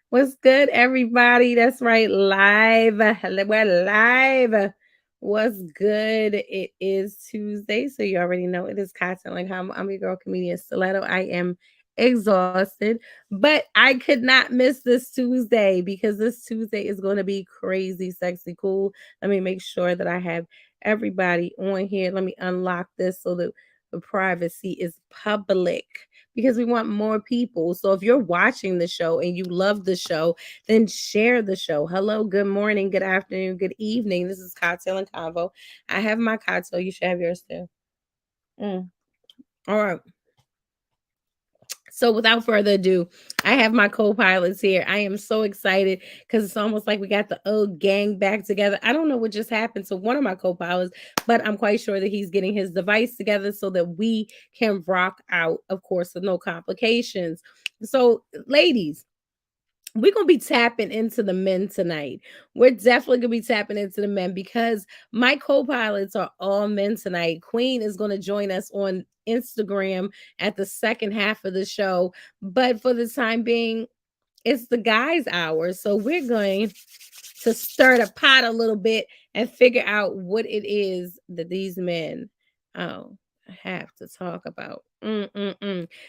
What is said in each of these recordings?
What's good, everybody? That's right, live. We're live. What's good? It is Tuesday, so you already know it is Cocktail and Convo. I'm your girl, comedian Stiletto. I am exhausted, but I could not miss this Tuesday because this Tuesday is going to be crazy, sexy, cool. Let me make sure that I have everybody on here. Let me unlock this so that the privacy is public because we want more people. So if you're watching the show and you love the show, then share the show. Hello, good morning, good afternoon, good evening. This is Cocktail and Convo. I have my cocktail. You should have yours too. Mm. All right. So without further ado, I have my co-pilots here. I am so excited because it's almost like we got the old gang back together. I don't know what just happened to one of my co-pilots, but I'm quite sure that he's getting his device together so that we can rock out, of course, with no complications. So, ladies, we're gonna be tapping into the men tonight. We're definitely gonna be tapping into the men because my co-pilots are all men tonight. Queen is gonna join us on Instagram at the second half of the show, but for the time being, it's the guys' hour. So we're going to stir the pot a little bit and figure out what it is that these men have to talk about.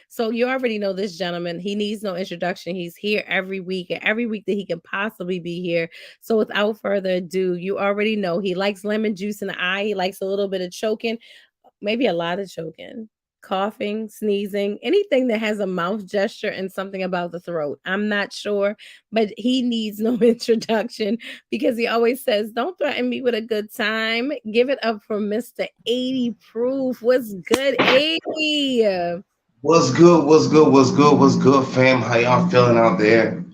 So you already know this gentleman. He needs no introduction. He's here every week, and every week that he can possibly be here. So without further ado, you already know he likes lemon juice in the eye. He likes a little bit of choking, maybe a lot of choking, coughing, sneezing, anything that has a mouth gesture and something about the throat. I'm not sure, but he needs no introduction because he always says, "Don't threaten me with a good time." Give it up for Mr. 80 Proof. What's good, 80? What's good? What's good? What's good? What's good, fam? How y'all feeling out there?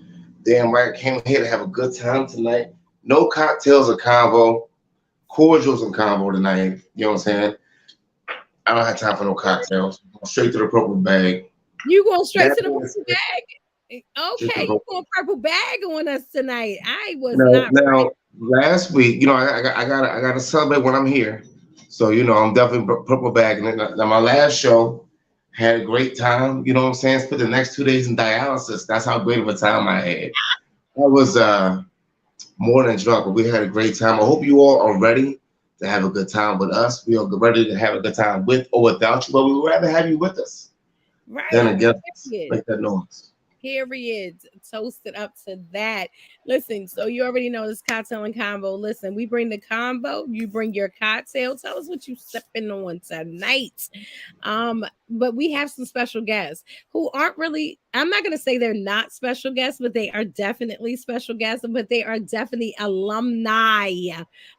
Damn right, came here to have a good time tonight. No cocktails or convo, cordials and convo tonight. You know what I'm saying? I don't have time for no cocktails. Straight to the purple bag. You going straight That to the being purple said, bag? straight to Okay, the you purple. going purple bag on us tonight. I was Now, not right. now, last week, I got to celebrate when I'm here. So I'm definitely purple bag. And now my last show had a great time. You know what I'm saying? Spent the next 2 days in dialysis. That's how great of a time I had. I was more than drunk, but we had a great time. I hope you all are ready to have a good time with us. We are ready to have a good time with or without you, but we would rather have you with us than Right. against us. Period. Make that noise. Period. Toasted up to that. Listen, so you already know this cocktail and combo. Listen, we bring the combo, you bring your cocktail. Tell us what you sipping on tonight. But we have some special guests who aren't really, I'm not gonna say they're not special guests, but they are definitely special guests, but they are definitely alumni.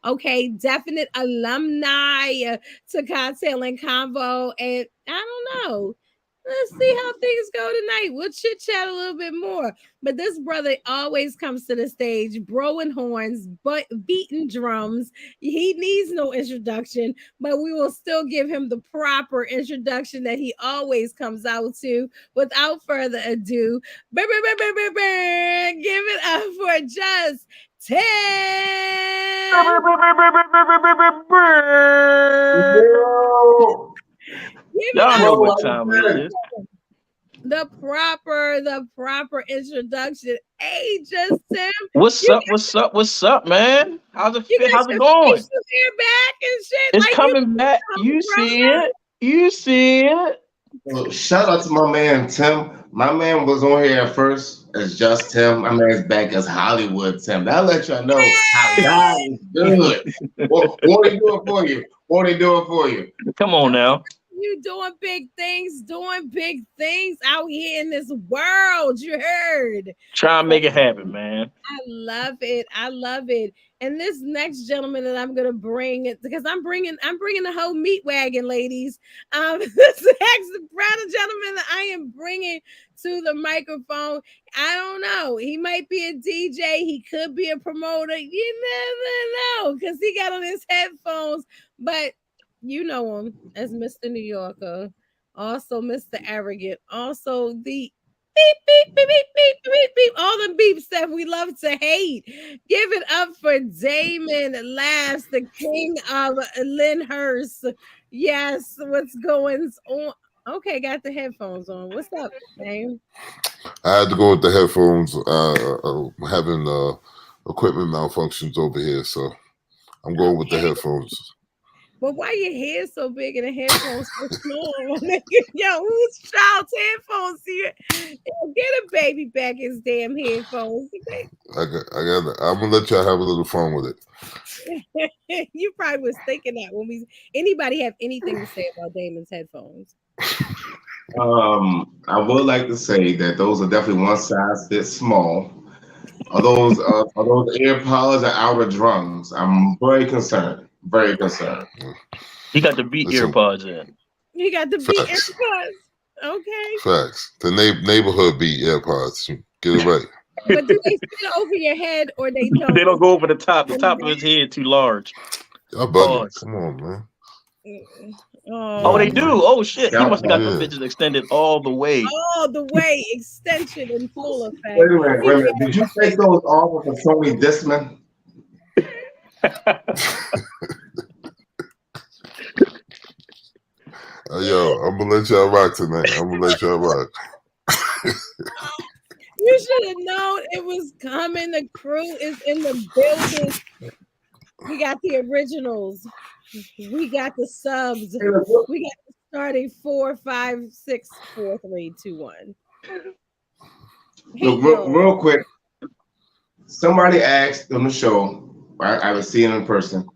Okay, definite alumni to cocktail and combo. And I don't know. Let's see how things go tonight. We'll chit chat a little bit more. But this brother always comes to the stage, blowing horns, but beating drums. He needs no introduction, but we will still give him the proper introduction that he always comes out to. Without further ado, give it up for just Tim. Yo, Give it Y'all up know Flo, what how you time it feeling? is. the proper introduction. Hey, just Tim, What's you up? What's up? What's up, man? How's it you feel? got How's it your going? facial hair back and shit. It's Like you coming back. You grown see up. it. You see it. Well, shout out to my man Tim. My man was on here at first as just Tim. My man's back as Hollywood Tim. That'll let y'all know how God is good. Won't he do it for you? Won't he do it for you? Come on now. You doing big things out here in this world. You heard. Try and make it happen, man. I love it. I love it. And this next gentleman that I'm gonna bring it because I'm bringing the whole meat wagon, ladies. This next brother gentleman that I am bringing to the microphone. I don't know. He might be a DJ. He could be a promoter. You never know because he got on his headphones. But you know him as Mr. New Yorker, also Mr. Arrogant, also the beep, beep, beep, beep, beep, beep, beep. All the beeps that we love to hate. Give it up for Damon Laughs, the king of Lyndhurst. Yes, what's going on? Okay, got the headphones on. What's up, Dame? I had to go with the headphones. Having equipment malfunctions over here, so I'm going with the Okay. headphones. But why your hair so big and the headphones so small? Yo, whose child's headphones here? Yo, get a baby back his damn headphones. I'm gonna let y'all have a little fun with it. You probably was thinking that when anybody have anything to say about Damon's headphones? I would like to say that those are definitely one size fits small. Are those AirPods or outer drums? I'm very concerned. Very concerned. He got the beat Listen. earpods in. You got the beat Facts. AirPods. Okay. Facts. The neighborhood beat AirPods. Get it right. But do they fit over your head or they don't? They don't go over the top. The top of his head too large. Y'all bugging. Pause. Come on, man. Oh, they do. Oh shit. He must have got Yeah. the bitches extended all the way. All the way, extension in full effect. Wait a minute. Did you take those off with a Sony Discman? Yo, I'm gonna let y'all rock tonight. I'm gonna let y'all rock. You should have known it was coming. The crew is in the building. We got the originals. We got the subs. We got the starting 4, 5, 6, 4, 3, 2, 1. Hey, Look, real quick. Somebody asked on the show. I was seeing in person.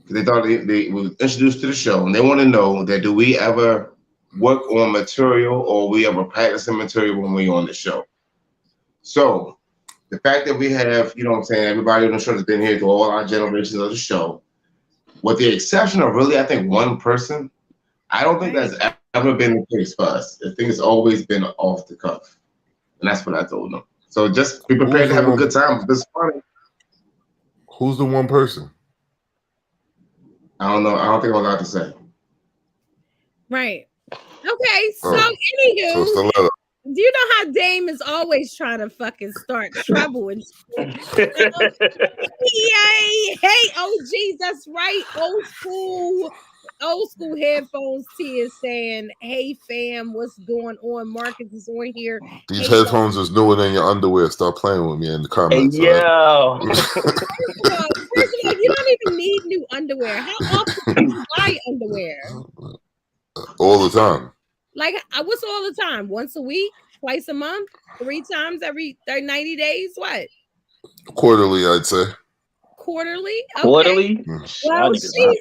They thought they were introduced to the show, and they want to know that do we ever work on material or we ever practicing material when we're on the show. So the fact that we have, you know what I'm saying, everybody on the show has been here through all our generations of the show, with the exception of really, I think, one person, I don't think that's ever been the case for us. I think it's always been off the cuff. And that's what I told them. So just be prepared to have a good time. It's funny. Who's the one person? I don't know. I don't think I'm allowed to say. Right. Okay. So, So anywho, Stiletto. do you know how Dame is always trying to fucking start trouble and shit? Yay! Hey, OGs, that's right. Old school headphones. T is saying, "Hey fam, what's going on?" Marcus is on here. These Hey, headphones is newer than your underwear. Stop playing with me in the Hey, comments. yo. First of all, you don't even need new underwear. How often do you buy underwear? All the time. Like, what's all the time? Once a week? Twice a month? 3 times every 90 days? What? Quarterly, I'd say. Quarterly? Okay. Quarterly?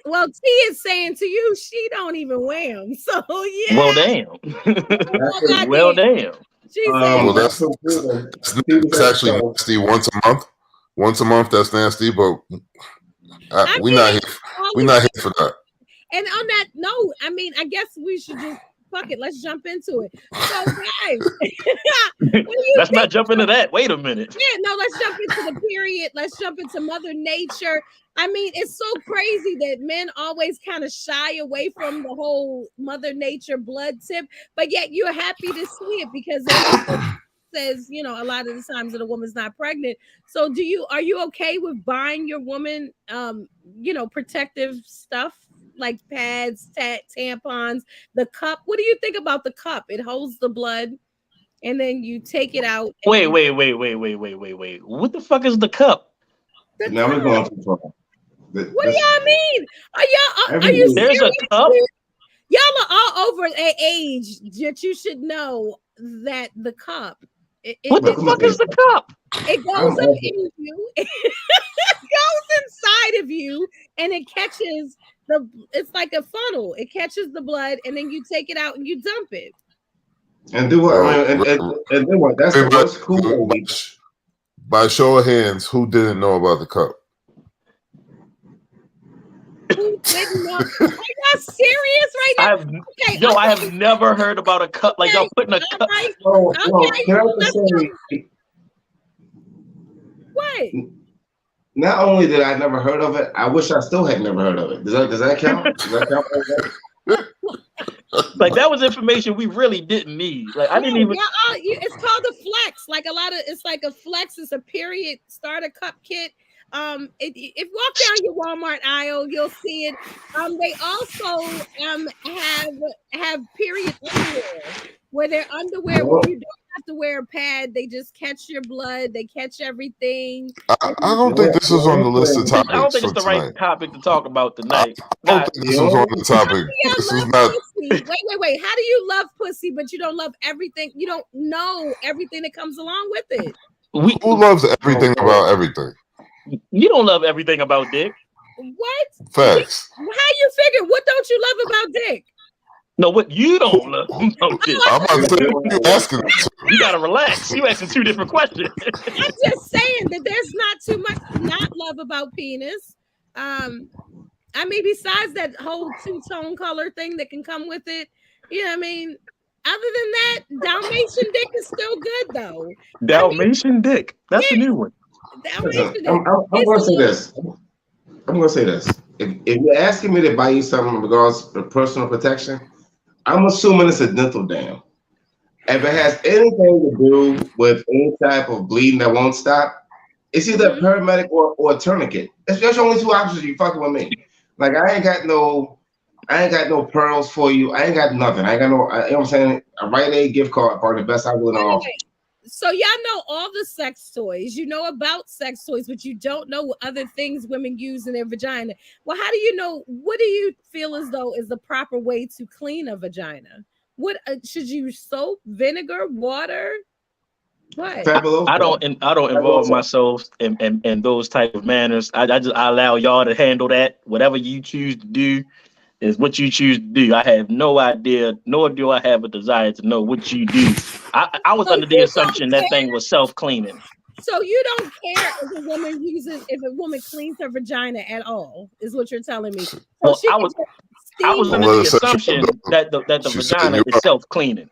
Well, T is saying to you, she don't even wear them. So, yeah. Well, damn. Well, damn. She said, Well, that's actually nasty once a month. Once a month, that's nasty, but we're not here for that. And on that note, I mean, I guess we should just fuck it. Let's jump into it. So, guys, let's not jump into that. Wait a minute. Yeah, no, let's jump into the period. Let's jump into Mother Nature. I mean, it's so crazy that men always kind of shy away from the whole Mother Nature blood tip, but yet you're happy to see it because it says, you know, a lot of the times that a woman's not pregnant. So are you okay with buying your woman, you know, protective stuff? Like pads, tampons, the cup. What do you think about the cup? It holds the blood, and then you take it out. Wait. What the fuck is the cup? Now we're going too far. What do y'all mean? Are you There's serious? a cup? Y'all are all over an age that you should know that the cup. What the fuck is the cup? It goes up in you. It goes inside of you, and it catches it's like a funnel. It catches the blood, and then you take it out and you dump it. And do what? And then what? That's cool. By show of hands, who didn't know about the cup? Who didn't know? Are y'all serious right now? I have never heard about a cup. Like y'all putting a cup. Right. No, can I just say? What? Not only did I never heard of it, I wish I still had never heard of it. Does that count? Does that count? Like that was information we really didn't need. Like I didn't even. It's called a flex. Like it's like a flex. It's a period starter cup kit. If you walk down your Walmart aisle, you'll see it. They also have period underwear, where they're underwear where you don't have to wear a pad. They just catch your blood. They catch everything. I don't think this is on the list of topics. I don't think for it's the tonight. right topic to talk about tonight. I don't think this is on the topic. This is not. Wait. How do you love pussy, but you don't love everything? You don't know everything that comes along with it. Who loves everything about everything? You don't love everything about dick. What? Facts. How you figure? What don't you love about dick? No, what you don't love about dick. I'm about to say, you asking. You gotta relax. You asking two different questions. I'm just saying that there's not too much to not love about penis. I mean, besides that whole two-tone color thing that can come with it, you know what I mean? Other than that, Dalmatian dick is still good, though. Dalmatian dick. That's a new one. I'm going to say this. I'm going to say this. If you're asking me to buy you something in regards to personal protection, I'm assuming it's a dental dam. If it has anything to do with any type of bleeding that won't stop, it's either a paramedic or a tourniquet. That's the only two options you fucking with me. Like, I ain't got no pearls for you. I ain't got nothing. I ain't got no, you know what I'm saying? A Rite Aid gift card, probably the best I would offer. So y'all know all the sex toys. You know about sex toys, but you don't know what other things women use in their vagina. Well, how do you know? What do you feel as though is the proper way to clean a vagina? What should you use? Soap, vinegar, water? What? I don't involve myself in those type of manners. I allow y'all to handle that. Whatever you choose to do is what you choose to do. I have no idea, nor do I have a desire to know what you do. I was under the assumption that thing was self-cleaning. So you don't care if a woman cleans her vagina at all, is what you're telling me. So well, I was under the assumption that the vagina is self-cleaning.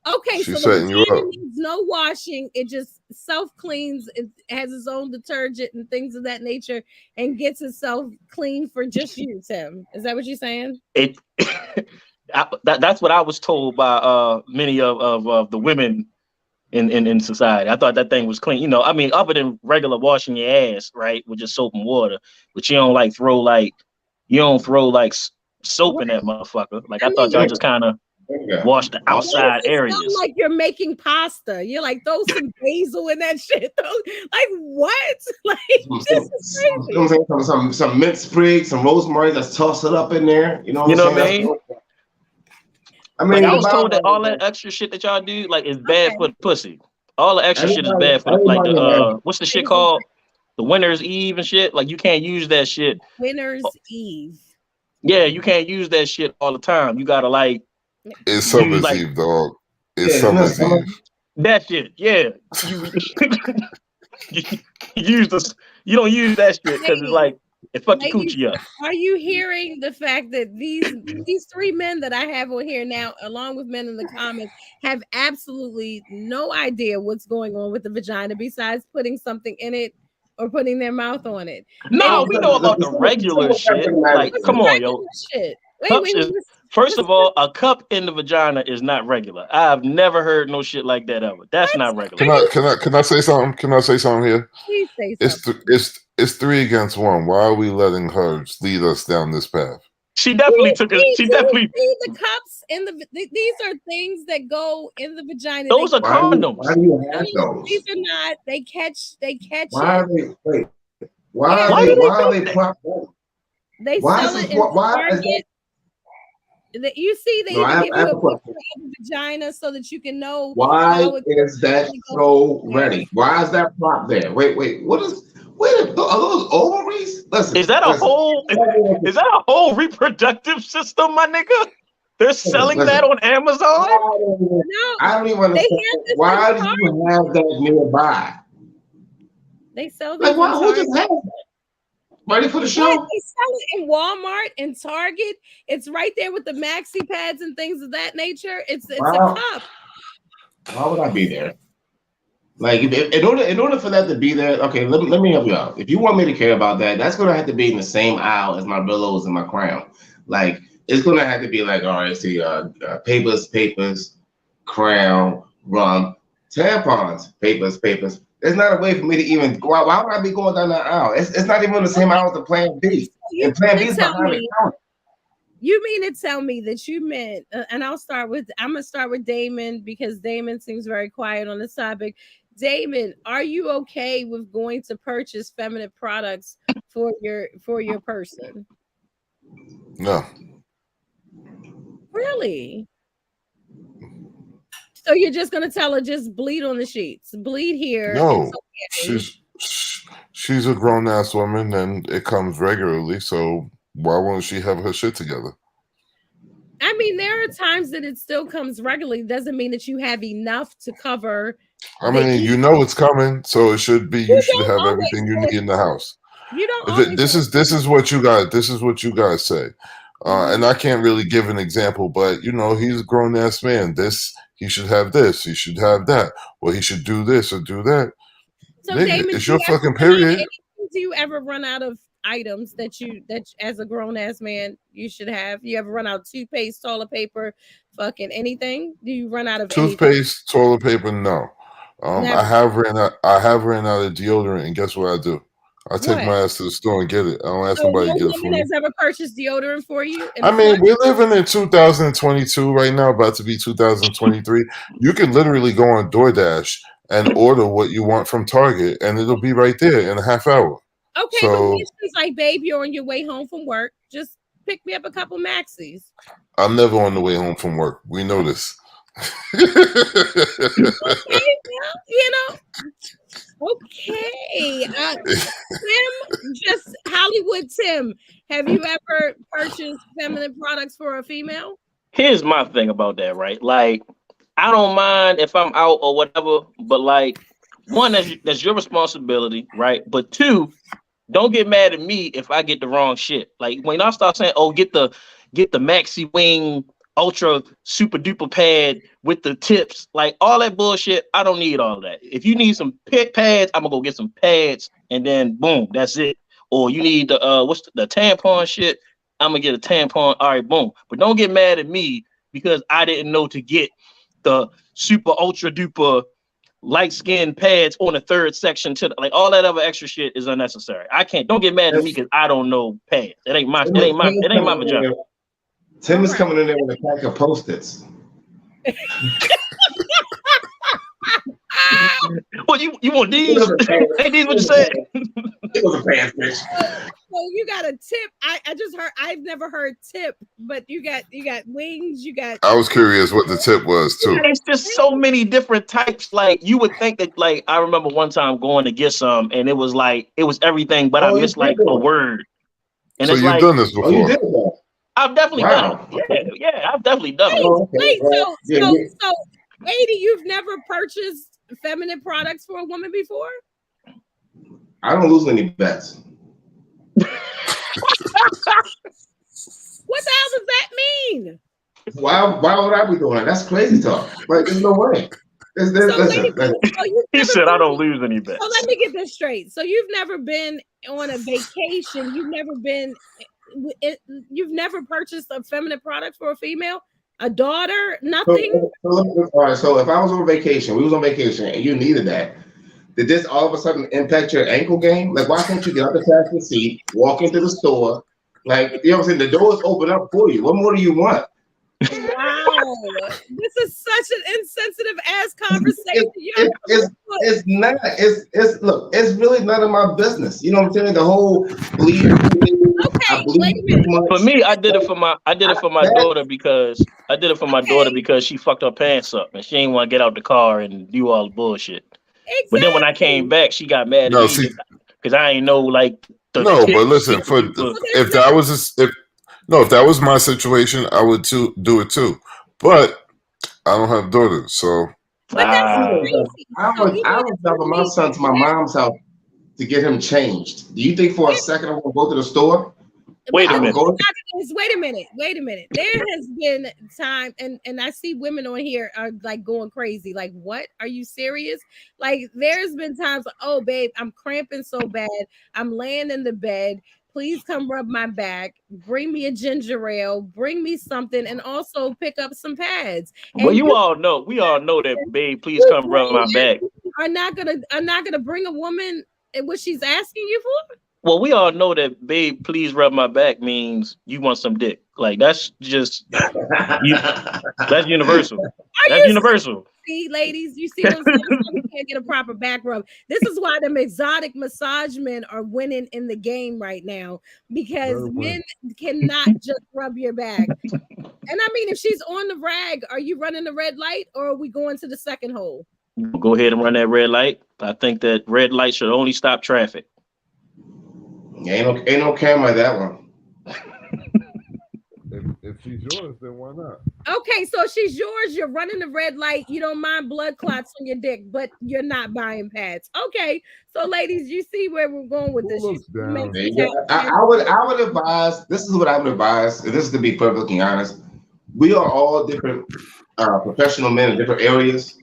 Okay, so the vagina needs no washing. It just self-cleans. It has its own detergent and things of that nature and gets itself clean for just you, Tim. Is that what you're saying? That's what I was told by many of the women in society. I thought that thing was clean. You know, I mean, other than regular washing your ass, right, with just soap and water, but you don't throw soap in that motherfucker. Like I thought y'all just kind of wash the outside areas. Like you're making pasta. You're like, throw some basil in that shit. Like what? Like this is crazy. You know what I'm saying? Some mint sprig, some rosemary. Let's toss it up in there. You know what I'm saying? I mean, I was told that all that extra shit that y'all do, like, is bad for the pussy. All the extra shit is bad for like the what's the shit called? The Winter's Eve and shit. Like you can't use that shit. Winter's Eve. Yeah, you can't use that shit all the time. You gotta like. It's Summer's Eve, dog. It's Summer's Eve. That shit, yeah. You use this. You don't use that shit because it's like it fucked your coochie up. Are you hearing the fact that these three men that I have on here now, along with men in the comments, have absolutely no idea what's going on with the vagina besides putting something in it or putting their mouth on it? No, we know about the regular shit. Like, come on, yo. Shit. Wait, first of all, a cup in the vagina is not regular. I've never heard no shit like that ever. That's not regular. Can I say something? Can I say something here? Please say something. It's 3 against 1. Why are we letting her lead us down this path? She definitely took it. She definitely. The cups in these are things that go in the vagina. Those are condoms. Why do you have those? These are not. They catch. Why are they? Wait. Why are they propped up? They sell it in Target. You see, they give you a picture of the vagina so that you can know. Why is that so ready? Why is that prop there? Wait. Are those ovaries? Listen, is that a whole reproductive system, my nigga? They're selling that on Amazon? No, I don't even understand. Why do you have that nearby? They sell like who just has that? Ready for the show? They sell it in Walmart and Target. It's right there with the maxi pads and things of that nature. It's a cup. Why would I be there? Like in order for that to be there, okay, let me help you out. If you want me to care about that, that's gonna have to be in the same aisle as my billows and my crown. Like it's gonna have to be like, all right, see, papers, crown, rum, tampons, papers, There's not a way for me to even go out. Why would I be going down that aisle? It's not even the same aisle as the Plan B. And Plan B is behind the counter. You mean to tell me that you meant, and I'm gonna start with Damon because Damon seems very quiet on this topic. Damon, are you okay with going to purchase feminine products for your person? No. Really? So you're just gonna tell her just bleed on the sheets, bleed here? No, she's a grown ass woman, and it comes regularly. So why won't she have her shit together? I mean, there are times that it still comes regularly. Doesn't mean that you have enough to cover. I mean, you know it's coming, so it should be. You should have everything you need in the house. You don't. This is what you guys. This is what you guys say, and I can't really give an example, but you know, he's a grown ass man. He should have this. He should have that. Or he should do this or do that. So, Nigga, Damon, it's your fucking period. Do you ever run out of items that as a grown ass man you should have? You ever run out of toothpaste, toilet paper, fucking anything? Do you run out of toothpaste, toilet paper? No. I have ran out of deodorant, and guess what I do? I take my ass to the store and get it. I don't ask somebody to get it for me. Has ever purchased deodorant for you? I mean, we're living in 2022 right now, about to be 2023. You can literally go on DoorDash and order what you want from Target, and it'll be right there in a half hour. Okay, so it's like, babe, you're on your way home from work. Just pick me up a couple Maxis. I'm never on the way home from work. We know this. Okay, well, you know. Okay, Tim, just Hollywood Tim, have you ever purchased feminine products for a female? Here's my thing about that, right? Like, I don't mind if I'm out or whatever, but like, one, that's your responsibility, right? But two, don't get mad at me if I get the wrong shit. Like, when I start saying, "Oh, get the Maxi Wing Ultra Super Duper Pad with the tips," like all that bullshit, I don't need all of that. If you need some pads, I'm gonna go get some pads, and then boom, that's it. Or you need the the tampon shit, I'm gonna get a tampon. All right, boom. But don't get mad at me because I didn't know to get the super ultra duper light skin pads on the third section to like all that other extra shit is unnecessary. I can't. Don't get mad at me because I don't know pads. It ain't my vagina. Tim is coming in there with a pack of Post-its. Well, you want these? Ain't these what you said? It was a pants bitch. So you got a tip. I just heard. I've never heard tip, but you got wings. You got. I was curious what the tip was too. It's just so many different types. Like you would think that. Like I remember one time going to get some, and it was everything, but I missed like a word. And so it's you've done this before. Oh, you did that. I've definitely done it. Yeah, I've definitely done it. Wait, so, 80, you've never purchased feminine products for a woman before? I don't lose any bets. What the hell does that mean? Why would I be doing that? That's crazy talk. Like, there's no way. He said, "I don't lose any bets." So let me get this straight. So you've never been on a vacation. You've never purchased a feminine product for a female, a daughter, nothing. All right. So if I was on vacation, we was on vacation, and you needed that, did this all of a sudden impact your ankle game? Like, why can't you get out the passenger seat, walk into the store? Like, you know what I'm saying? The doors open up for you. What more do you want? Wow, this is such an insensitive ass conversation. It's not. Look. It's really none of my business. You know what I'm saying? The whole bleed. Okay, wait a minute. For me, I did it for my daughter because she fucked her pants up and she didn't want to get out the car and do all the bullshit. Exactly. But then when I came back, she got mad at me because I ain't know like. But listen, if that was my situation, I would do it too. But I don't have daughters, so. I was driving my son to my mom's house to get him changed. Do you think for a second I'm gonna go to the store? Wait a minute. Wait a minute. There has been time, and I see women on here are like going crazy. Like, what? Are you serious? Like, there's been times, oh, babe, I'm cramping so bad. I'm laying in the bed. Please come rub my back. Bring me a ginger ale. Bring me something, and also pick up some pads. And well, we all know that, babe. Please come rub my back. are not gonna bring a woman what she's asking you for? Well, we all know that "babe, please rub my back" means you want some dick. Like that's just that's universal. Are That's you universal. see, ladies? You see what I'm saying? You can't get a proper back rub. This is why them exotic massage men are winning in the game right now because men cannot just rub your back. And I mean, if she's on the rag, are you running the red light or are we going to the second hole? Go ahead and run that red light. I think that red light should only stop traffic. Ain't no camera that one. If she's yours, then why not? Okay, so she's yours. You're running the red light. You don't mind blood clots on your dick, but you're not buying pads. Okay, so ladies, you see where we're going with this. I would advise. This is what I would advise. And this is to be perfectly honest. We are all different professional men in different areas.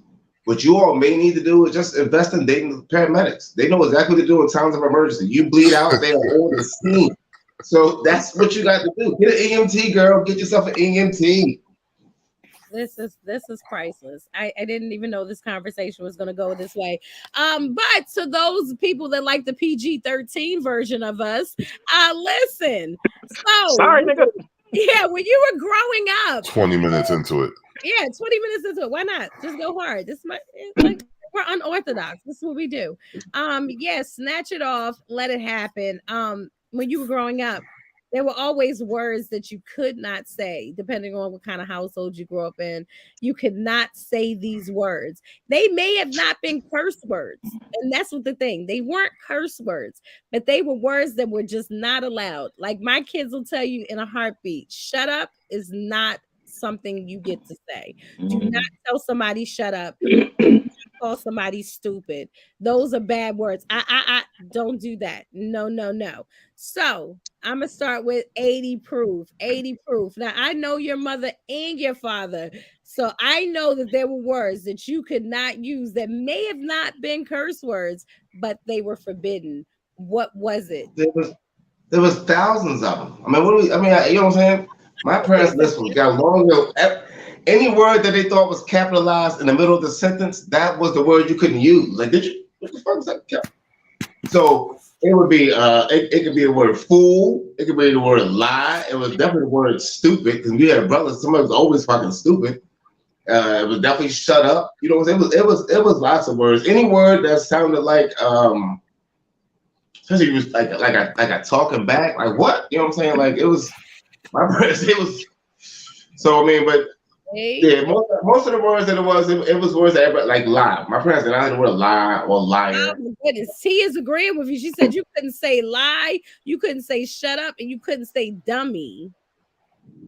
What you all may need to do is just invest in dating paramedics. They know exactly what to do in times of emergency. You bleed out, they are on the scene. So that's what you got to do. Get an EMT, girl. Get yourself an EMT. This is priceless. I didn't even know this conversation was going to go this way. But to those people that like the PG-13 version of us, listen. So sorry, nigga. Yeah, when you were growing up, 20 minutes into it. Yeah, 20 minutes into it. Why not? Just go hard. This might like we're unorthodox. This is what we do. Yeah, snatch it off, let it happen. When you were growing up, there were always words that you could not say, depending on what kind of household you grew up in. You could not say these words. They may have not been curse words, and that's what the thing. They weren't curse words, but they were words that were just not allowed. Like my kids will tell you in a heartbeat, shut up is not something you get to say. Do not tell somebody shut up. Call somebody stupid. Those are bad words. I don't do that. No. So I'm gonna start with 80 proof. 80 proof. Now I know your mother and your father, so I know that there were words that you could not use that may have not been curse words, but they were forbidden. What was it? There was thousands of them. I mean, you know what I'm saying? My parents' list was got longer. Any word that they thought was capitalized in the middle of the sentence, that was the word you couldn't use. Like, did you? What the fuck is that? So it would be, it could be the word fool. It could be the word lie. It was definitely the word stupid because we had brothers. Somebody was always fucking stupid. It was definitely shut up. You know what I'm saying? It was lots of words. Any word that sounded like, especially was like a talking back. Like what? You know what I'm saying? Like it was. My parents. It was. So I mean, but. Yeah, most of the words that it was words that everybody like lie. My parents did not have the word lie or liar. Oh my goodness, T is agreeing with you. She said you couldn't say lie, you couldn't say shut up, and you couldn't say dummy.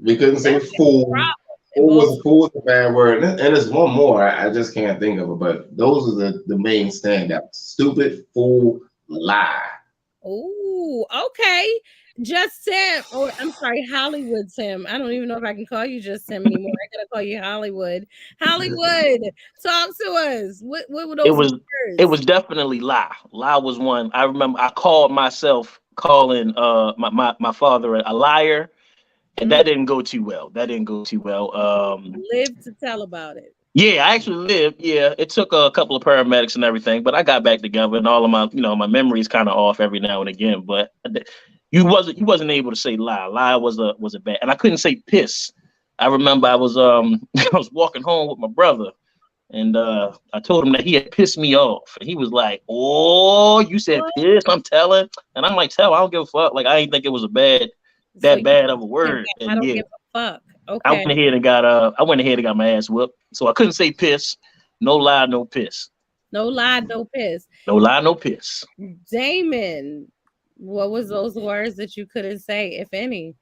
We couldn't say fool. Fool was a bad word, and there's one more. I just can't think of it, but those are the main standouts: stupid, fool, lie. Oh, okay. Just Tim, or I'm sorry, Hollywood Tim. I don't even know if I can call you just Tim anymore. I gotta call you Hollywood. Hollywood, talk to us. What were those words? It was definitely lie. Lie was one. I remember I called myself calling my father a liar, and that didn't go too well. Live to tell about it. Yeah, I actually lived. Yeah, it took a couple of paramedics and everything, but I got back together, and all of my my memory's kind of off every now and again, but. You wasn't able to say lie. Lie was a bad, and I couldn't say piss. I remember I was I was walking home with my brother, and I told him that he had pissed me off, and he was like, "Oh, you said piss?" I'm telling, and I'm like, "Tell, I don't give a fuck." Like I didn't think it was bad of a word. I don't give a fuck. Okay. I went ahead and got my ass whooped, so I couldn't say piss. No lie, no piss. No lie, no piss. No lie, no piss. Damon. What was those words that you couldn't say, if any?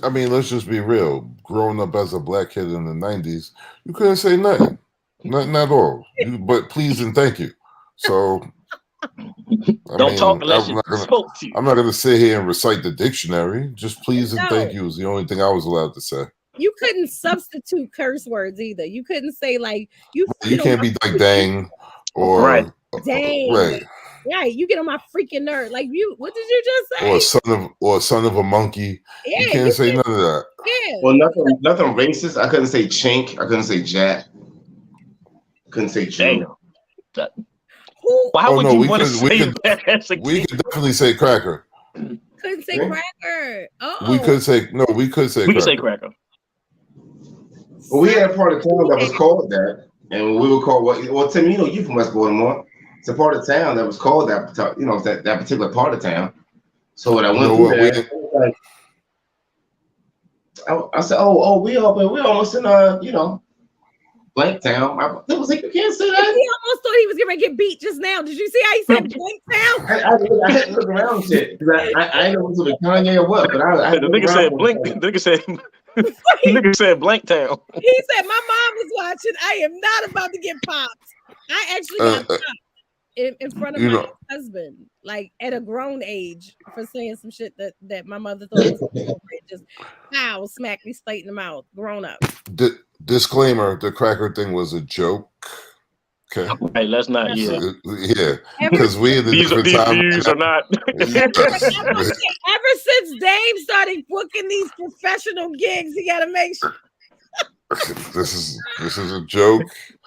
I mean, let's just be real. Growing up as a black kid in the 90s, you couldn't say nothing. Nothing at all. But please and thank you. So don't talk unless you spoke to. I'm not gonna sit here and recite the dictionary. Just please and thank you is the only thing I was allowed to say. You couldn't substitute curse words either. You couldn't say like you can't be like dang or right. Dang. Right. Yeah, you get on my freaking nerve. Like what did you just say? Or son of a monkey. Yeah, you can't say none of that. Yeah. Well, nothing racist. I couldn't say chink. I couldn't say jack. Couldn't say Jew. Who Why Oh would no, you we want to could we say could that as a we kid? could definitely say cracker. couldn't say Yeah. cracker? We Oh, could say no. We could say We can say cracker. cracker. Well, we had a part of town that was called that, and we would call what? Well, Tim, you know, you from West Baltimore. It's a part of town that was called that. You know, that particular part of town. So when I You went know through what? there, I was like, I said, oh, we almost in you know, blank town. It was like, you can't say He that. almost thought he was gonna get beat just now. Did you see how he said blank town? I had to look around shit. 'Cause I didn't know if it was Kanye or what, but I had The to look nigga around said for a blink. second. The nigga said. The nigga said blank town. He said, "My mom is watching. I am not about to get popped." I actually got popped in front of You my know, husband, like at a grown age, for saying some shit that my mother thought was appropriate. Just pow, smack me straight in the mouth. Grown up. disclaimer: the cracker thing was a joke. Okay. Hey, let's not. Yeah, Yeah, Ever because we in a these different these time. views are not. ever since Dame started booking these professional gigs, he got to make sure. This is a joke.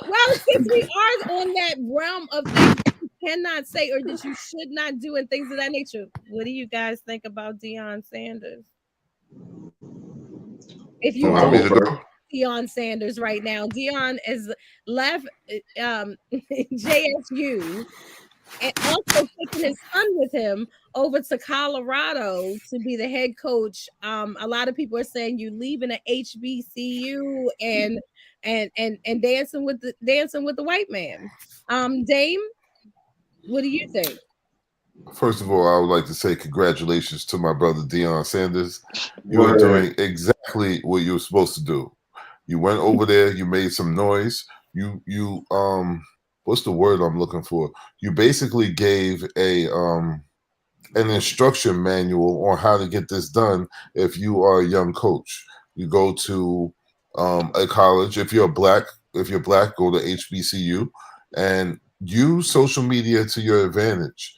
Well, since we are on that realm of things that you cannot say or that you should not do and things of that nature, what do you guys think about Deion Sanders? If you You were want me to go? Deion Sanders right now, Deion is left JSU and also taking his son with him over to Colorado to be the head coach. A lot of people are saying you leaving a HBCU and dancing with the white man. Dame, what do you think? First of all, I would like to say congratulations to my brother Deion Sanders. You are Word. doing exactly what you were supposed to do. You went over there, you made some noise. You what's the word I'm looking for? You basically gave an instruction manual on how to get this done if you are a young coach. You go to a college. If you're black, go to HBCU and use social media to your advantage.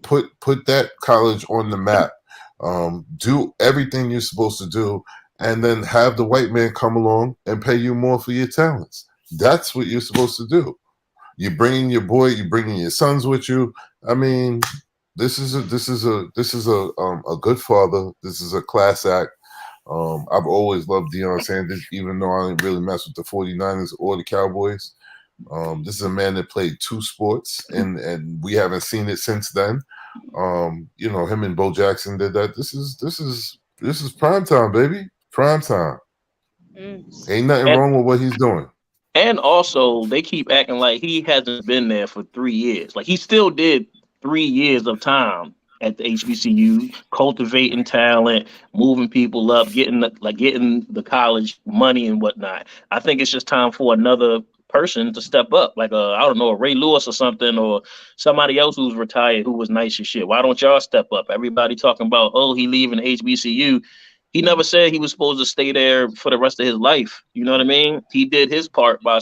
Put that college on the map. Do everything you're supposed to do, and then have the white man come along and pay you more for your talents. That's what you're supposed to do. You bringing your boy, you bringing your sons with you. I mean, this is a good father. This is a class act. I've always loved Deion Sanders, even though I didn't really mess with the 49ers or the Cowboys. This is a man that played two sports, and we haven't seen it since then. You know, him and Bo Jackson did that. This is prime time, baby. Prime time. Ain't nothing And, wrong with what he's doing. and also, they keep acting like he hasn't been there for 3 years. Like he still did 3 years of time at the HBCU, cultivating talent, moving people up, getting the college money and whatnot. I think it's just time for another person to step up, like I don't know, a Ray Lewis or something, or somebody else who's retired who was nice as shit. Why don't y'all step up? Everybody talking about, oh, he leaving HBCU. He never said he was supposed to stay there for the rest of his life. You know what I mean? He did his part by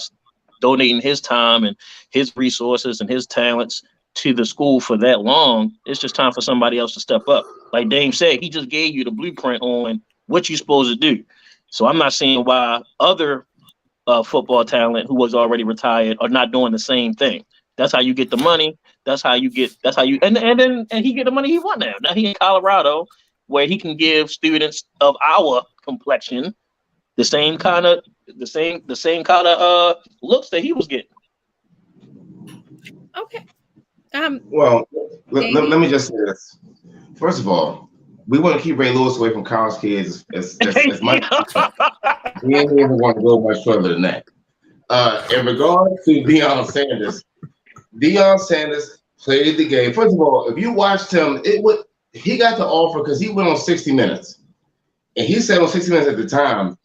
donating his time and his resources and his talents to the school for that long. It's just time for somebody else to step up. Like Dame said, he just gave you the blueprint on what you're supposed to do. So I'm not seeing why other football talent who was already retired are not doing the same thing. That's how you get the money. And he get the money he want now. Now he in Colorado, where he can give students of our complexion the same kind of looks that he was getting. Okay. Well, let me just say this. First of all, we want to keep Ray Lewis away from college kids as much as we can. We ain't even want to go much further than that. In regards to Deion Sanders played the game. First of all, if you watched him, he got the offer because he went on 60 Minutes. And he said on 60 Minutes at the time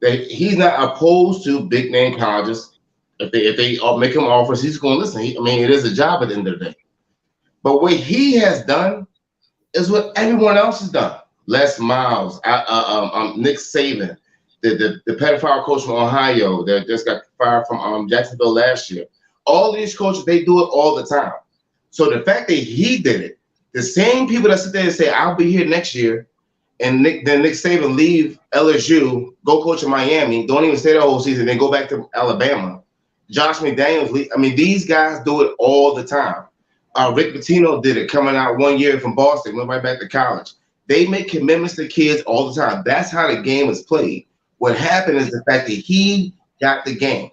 that he's not opposed to big name colleges. If they make him offers, he's going to listen. It is a job at the end of the day. But what he has done is what everyone else has done. Les Miles, Nick Saban, the pedophile coach from Ohio that just got fired from Jacksonville last year. All these coaches, they do it all the time. So the fact that he did it, the same people that sit there and say, I'll be here next year, and Nick Saban leave LSU, go coach in Miami, don't even stay the whole season, then go back to Alabama Josh McDaniels. I mean, these guys do it all the time. Rick Pitino did it coming out 1 year from Boston, went right back to college. They make commitments to kids all the time. That's how the game is played. What happened is the fact that he got the game.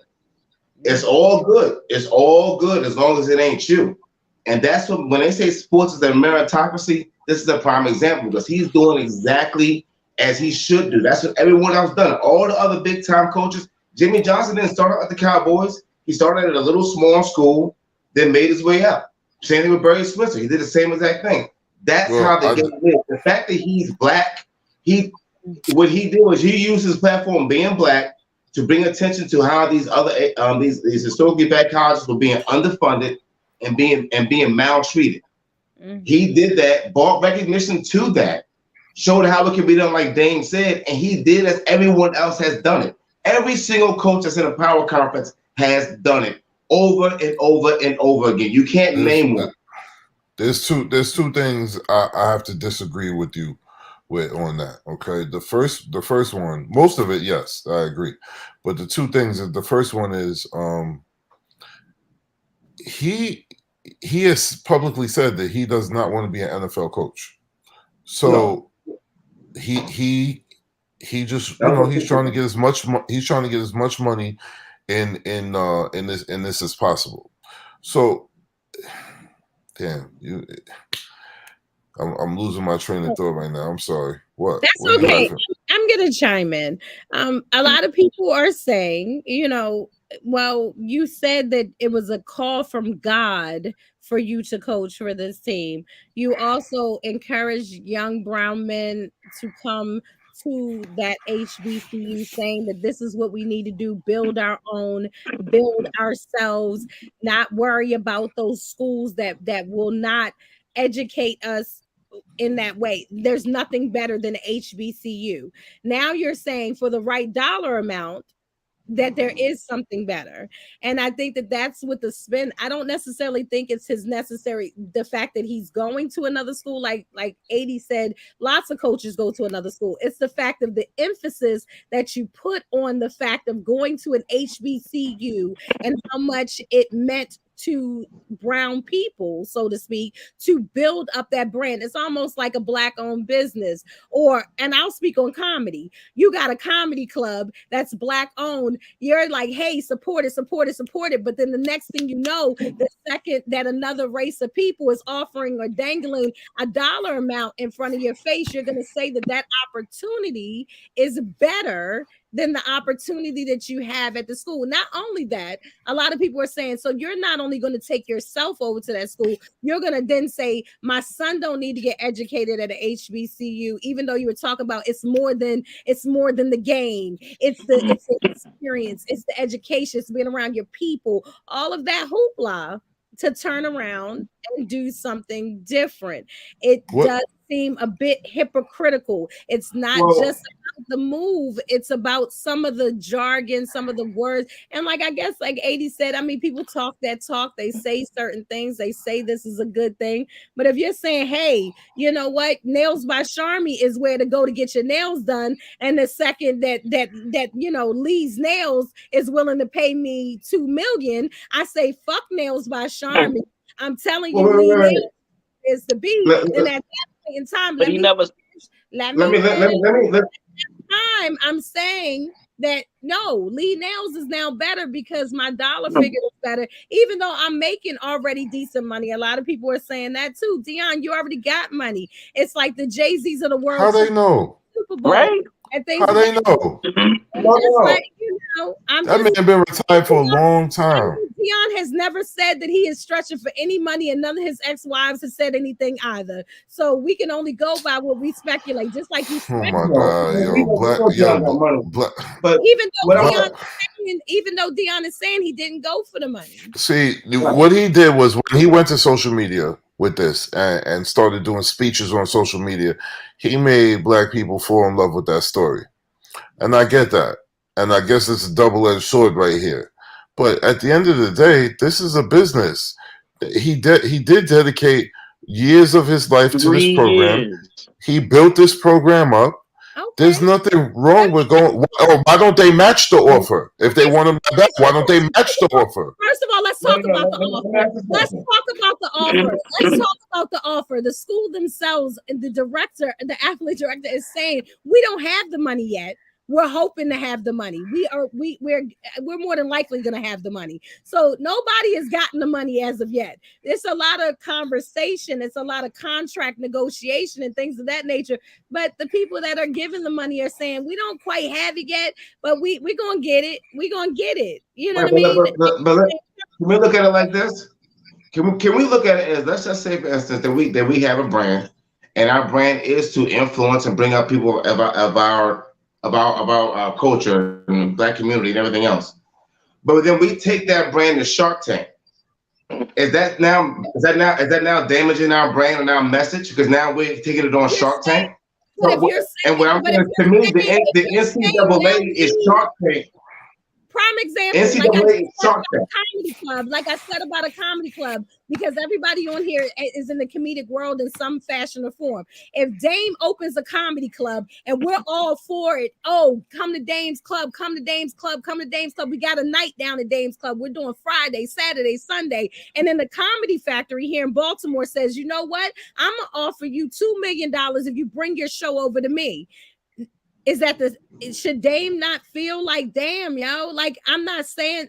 It's all good. It's all good as long as it ain't you. And that's what, when they say sports is a meritocracy, this is a prime example because he's doing exactly as he should do. That's what everyone else done. All the other big time coaches, Jimmy Johnson didn't start out at the Cowboys. He started at a little small school, then made his way up. Same thing with Barry Switzer. He did the same exact thing. That's how the game is. The fact that he's black, what he did was he used his platform being black to bring attention to how these other these historically black colleges were being underfunded and being maltreated. Mm-hmm. He did that, brought recognition to that, showed how it can be done, like Dame said, and he did as everyone else has done it. Every single coach that's in a power conference has done it over and over and over again. You can't name one. There's two things I have to disagree with you with on that. Okay, the first one, most of it, yes, I agree, but the two things is the first one is he has publicly said that he does not want to be an NFL coach. So he just he's trying to get as much money in this as possible. So damn, I'm losing my train of thought right now. I'm sorry. What? That's okay. I'm gonna chime in. A lot of people are saying, well, you said that it was a call from God for you to coach for this team. You also encourage young brown men to come to that HBCU, saying that this is what we need to do, build our own, build ourselves, not worry about those schools that will not educate us in that way. There's nothing better than HBCU. Now you're saying for the right dollar amount that there is something better. And I think that that's what the spin. I don't necessarily think it's the fact that he's going to another school. Like 80 said, lots of coaches go to another school. It's the fact of the emphasis that you put on the fact of going to an HBCU and how much it meant to brown people, so to speak, to build up that brand. It's almost like a black-owned business. And I'll speak on comedy. You got a comedy club that's black-owned. You're like, hey, support it. But then the next thing you know, the second that another race of people is offering or dangling a dollar amount in front of your face, you're going to say that opportunity is better than the opportunity that you have at the school. Not only that, a lot of people are saying, so you're not only going to take yourself over to that school, you're going to then say, my son don't need to get educated at an HBCU, even though you were talking about it's more than the game. It's the experience, it's the education, it's being around your people, all of that hoopla to turn around and do something different. It does seem a bit hypocritical. It's not just about the move, it's about some of the jargon, some of the words. And I guess 80 said, I mean, people talk that talk, they say certain things, they say this is a good thing. But if you're saying, hey, you know what, Nails by Charmy is where to go to get your nails done, and the second that Lee's Nails is willing to pay me $2 million, I say fuck Nails by Charmy. I'm telling you, Lee Nails is the beat. And at that point in time, I'm saying that no, Lee Nails is now better because my dollar figure is better, even though I'm making already decent money. A lot of people are saying that too. Dion, you already got money. It's like the Jay-Z's of the world. How they know? Super Bowl. Right? How they know? That man been retired for a long time. Dion has never said that he is stretching for any money, and none of his ex-wives has said anything either. So we can only go by what we speculate, just like you. Oh my God, but even though Dion is saying he didn't go for the money. See, what he did was when he went to social media with this and started doing speeches on social media, he made black people fall in love with that story. And I get that. And I guess it's a double-edged sword right here. But at the end of the day, this is a business. He did dedicate years of his life to this program. He built this program up. There's nothing wrong with going. Or why don't they match the offer? If they want them back, why don't they match the offer? First of all, let's talk about the offer. Let's talk about the offer. Let's talk about the offer. The school themselves and the director, the athlete director is saying we don't have the money yet. We're hoping to have the money. We're more than likely going to have the money. So nobody has gotten the money as of yet. It's a lot of conversation. It's a lot of contract negotiation and things of that nature. But the people that are giving the money are saying we don't quite have it yet, but we're going to get it. We're going to get it. You know what I mean? But can we look at it like this? Can we look at it as, let's just say, for instance, that we have a brand, and our brand is to influence and bring up people about our culture and Black community and everything else. But then we take that brand to Shark Tank. Is that now damaging our brand and our message? Because now we're taking it on Shark Tank. And what I'm saying, to me, the NCAA is Shark Tank. Prime example, like I said about a comedy club, because everybody on here is in the comedic world in some fashion or form. If Dame opens a comedy club and we're all for it, oh, come to Dame's club, come to Dame's club, come to Dame's club. We got a night down at Dame's club. We're doing Friday, Saturday, Sunday. And then the Comedy Factory here in Baltimore says, you know what? I'm going to offer you $2 million if you bring your show over to me. Should Dame not feel like, damn, yo, like, I'm not saying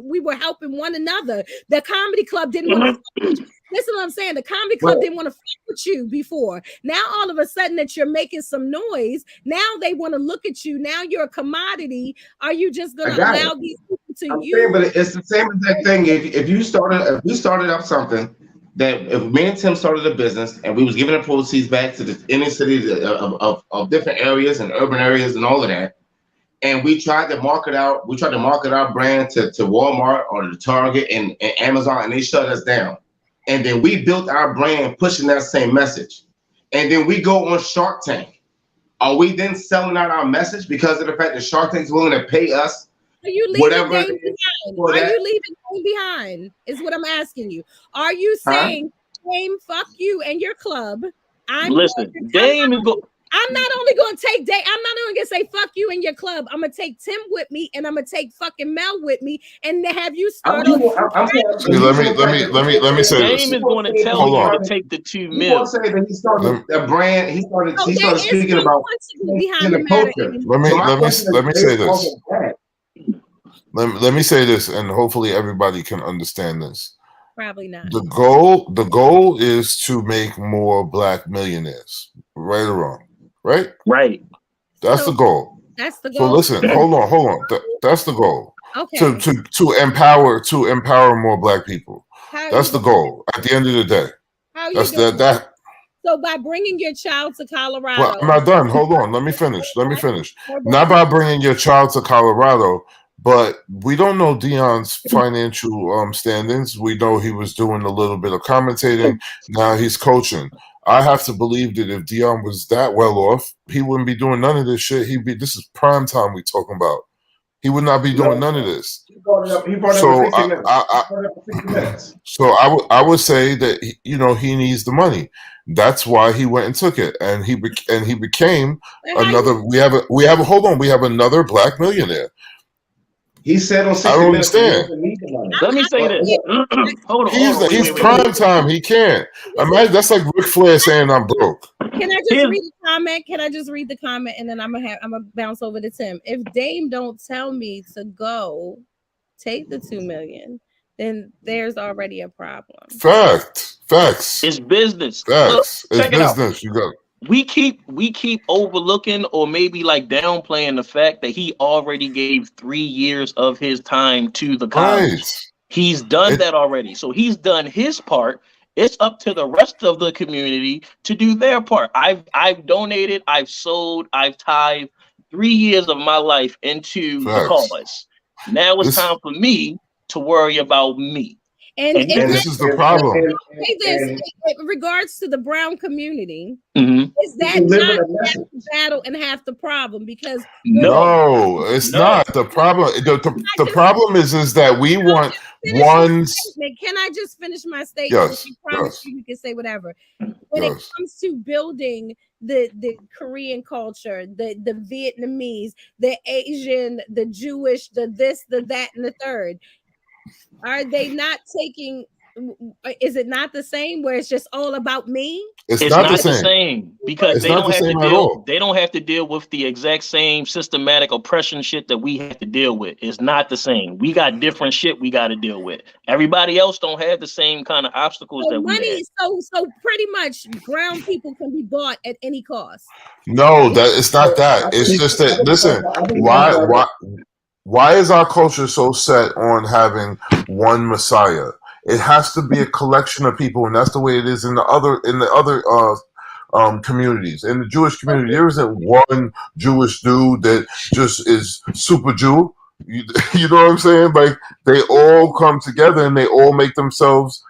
we were helping one another. The comedy club didn't want to listen to what I'm saying. The comedy club didn't want to fuck with you before. Now all of a sudden that you're making some noise, now they want to look at you. Now you're a commodity. Are you just gonna allow these people to use? But it's the same exact thing. If we started up something, that if me and Tim started a business and we was giving the proceeds back to the inner cities of different areas and urban areas and all of that, and we tried to market our brand to Walmart or to Target and Amazon, and they shut us down. And then we built our brand pushing that same message. And then we go on Shark Tank. Are we then selling out our message because of the fact that Shark Tank is willing to pay us? Are you leaving Dame behind? Are you leaving Dame behind? Is what I'm asking you. Are you saying, Dame, fuck you and your club? Listen, Dame is going. I'm not only going to take Dame. I'm not only going to say fuck you and your club. I'm going to take Tim with me, and I'm going to take fucking Mel with me, and have you start. Let me say this. Dame is going to tell you to take the $2 million. Say that he started a brand. He started speaking about the culture. Let me say this. Let me say this, and hopefully everybody can understand this. Probably not. The goal is to make more Black millionaires, right or wrong, right? Right. That's the goal. That's the goal. So listen, hold on. That's the goal. Okay. To empower more Black people. That's the goal. At the end of the day. How that's you doing? that. So by bringing your child to Colorado. Well, I'm not done. Hold on. Let me finish. Not by bringing your child to Colorado. But we don't know Deion's financial standings. We know he was doing a little bit of commentating. Now he's coaching. I have to believe that if Deion was that well off, he wouldn't be doing none of this shit. This is prime time we talking about. He would not be doing none of this. So I would say that he needs the money. That's why he went and took it, and he became another. We have another Black millionaire. He said on 60 I don't understand. Let me say this. Hold on. He's prime time. He can't. Imagine that's like Ric Flair saying I'm broke. Can I just read the comment? And then I'm gonna bounce over to Tim. If Dame don't tell me to go take the $2 million, then there's already a problem. Facts. It's business. Facts. It's business. You got it. We keep overlooking or maybe like downplaying the fact that he already gave 3 years of his time to the college. Right. He's done that already. So he's done his part. It's up to the rest of the community to do their part. I've donated, I've sold, I've tithed 3 years of my life into the cause. Now it's time for me to worry about me. And this is the problem. In regards to the brown community, is that not half the battle and half the problem? Because no, it's not the problem. The problem is that we want finish my One. statement? Can I just finish my statement? Yes. If you promise Yes. you can say whatever. When it Yes. comes to building the Korean culture, the Vietnamese, the Asian, the Jewish, the this, the that, and the third, are they not taking? Is it not the same where it's just all about me? It's It's not the not the same. same because It's they not don't the have to same at deal. all. They don't have to deal with the exact same systematic oppression shit that we have to deal with. It's not the same. We got different shit we got to deal with. Everybody else don't have the same kind of obstacles So that we money, have. so pretty much brown people can be bought at any cost. No, that it's not that. I It's think just that. Listen, I think why that's why why is our culture so set on having one Messiah? It has to be a collection of people, and that's the way it is in the other communities. In the Jewish community, there isn't one Jewish dude that just is super Jew. You, you know what I'm saying? Like they all come together and they all make themselves.